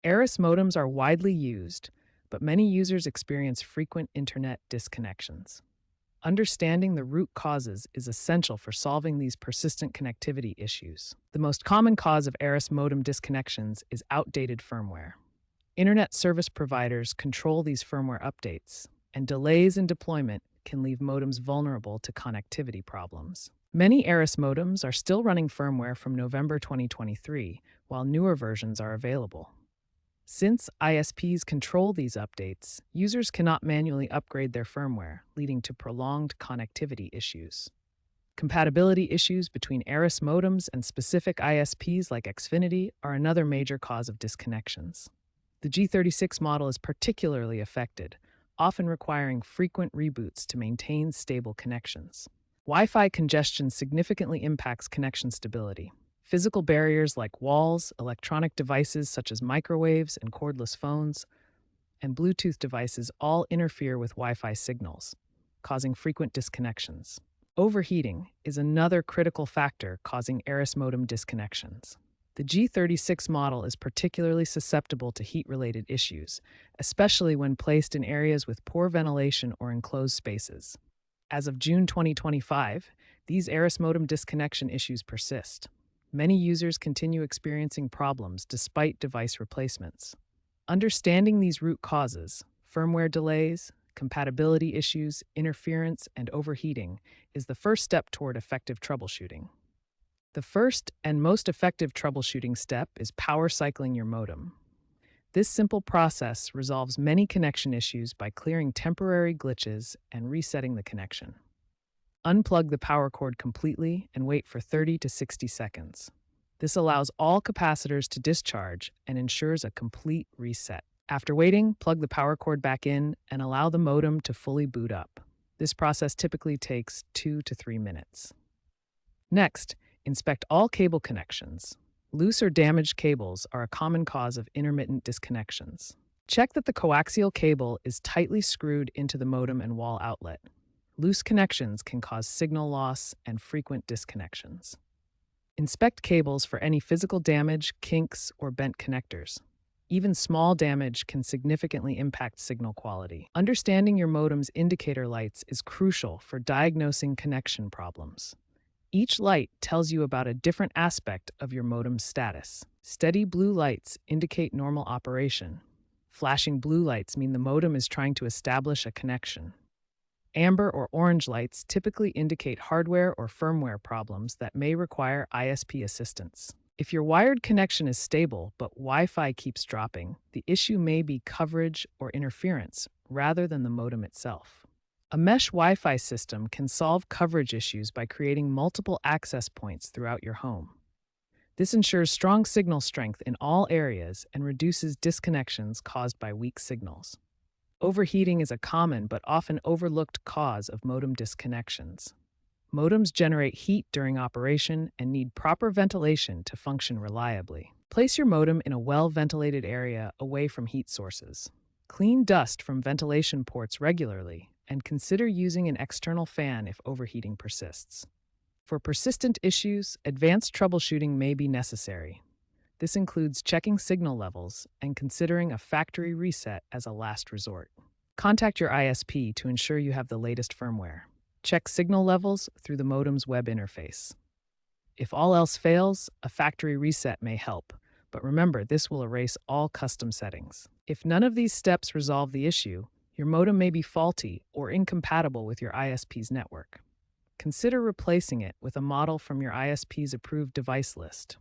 Arris modems are widely used, but many users experience frequent internet disconnections. Understanding the root causes is essential for solving these persistent connectivity issues. The most common cause of Arris modem disconnections is outdated firmware. Internet service providers control these firmware updates, and delays in deployment can leave modems vulnerable to connectivity problems. Many Arris modems are still running firmware from November 2023, while newer versions are available. Since ISPs control these updates, users cannot manually upgrade their firmware, leading to prolonged connectivity issues. Compatibility issues between Arris modems and specific ISPs like Xfinity are another major cause of disconnections. The G36 model is particularly affected, often requiring frequent reboots to maintain stable connections. Wi-Fi congestion significantly impacts connection stability. Physical barriers like walls, electronic devices such as microwaves and cordless phones, and Bluetooth devices all interfere with Wi-Fi signals, causing frequent disconnections. Overheating is another critical factor causing Arris modem disconnections. The G36 model is particularly susceptible to heat-related issues, especially when placed in areas with poor ventilation or enclosed spaces. As of June 2025, these Arris modem disconnection issues persist. Many users continue experiencing problems despite device replacements. Understanding these root causes, firmware delays, compatibility issues, interference, and overheating is the first step toward effective troubleshooting. The first and most effective troubleshooting step is power cycling your modem. This simple process resolves many connection issues by clearing temporary glitches and resetting the connection. Unplug the power cord completely and wait for 30 to 60 seconds. This allows all capacitors to discharge and ensures a complete reset. After waiting, plug the power cord back in and allow the modem to fully boot up. This process typically takes 2 to 3 minutes. Next, inspect all cable connections. Loose or damaged cables are a common cause of intermittent disconnections. Check that the coaxial cable is tightly screwed into the modem and wall outlet. Loose connections can cause signal loss and frequent disconnections. Inspect cables for any physical damage, kinks, or bent connectors. Even small damage can significantly impact signal quality. Understanding your modem's indicator lights is crucial for diagnosing connection problems. Each light tells you about a different aspect of your modem's status. Steady blue lights indicate normal operation. Flashing blue lights mean the modem is trying to establish a connection. Amber or orange lights typically indicate hardware or firmware problems that may require ISP assistance. If your wired connection is stable but Wi-Fi keeps dropping, the issue may be coverage or interference rather than the modem itself. A mesh Wi-Fi system can solve coverage issues by creating multiple access points throughout your home. This ensures strong signal strength in all areas and reduces disconnections caused by weak signals. Overheating is a common but often overlooked cause of modem disconnections. Modems generate heat during operation and need proper ventilation to function reliably. Place your modem in a well-ventilated area away from heat sources. Clean dust from ventilation ports regularly, and consider using an external fan if overheating persists. For persistent issues, advanced troubleshooting may be necessary. This includes checking signal levels and considering a factory reset as a last resort. Contact your ISP to ensure you have the latest firmware. Check signal levels through the modem's web interface. If all else fails, a factory reset may help, but remember, this will erase all custom settings. If none of these steps resolve the issue, your modem may be faulty or incompatible with your ISP's network. Consider replacing it with a model from your ISP's approved device list.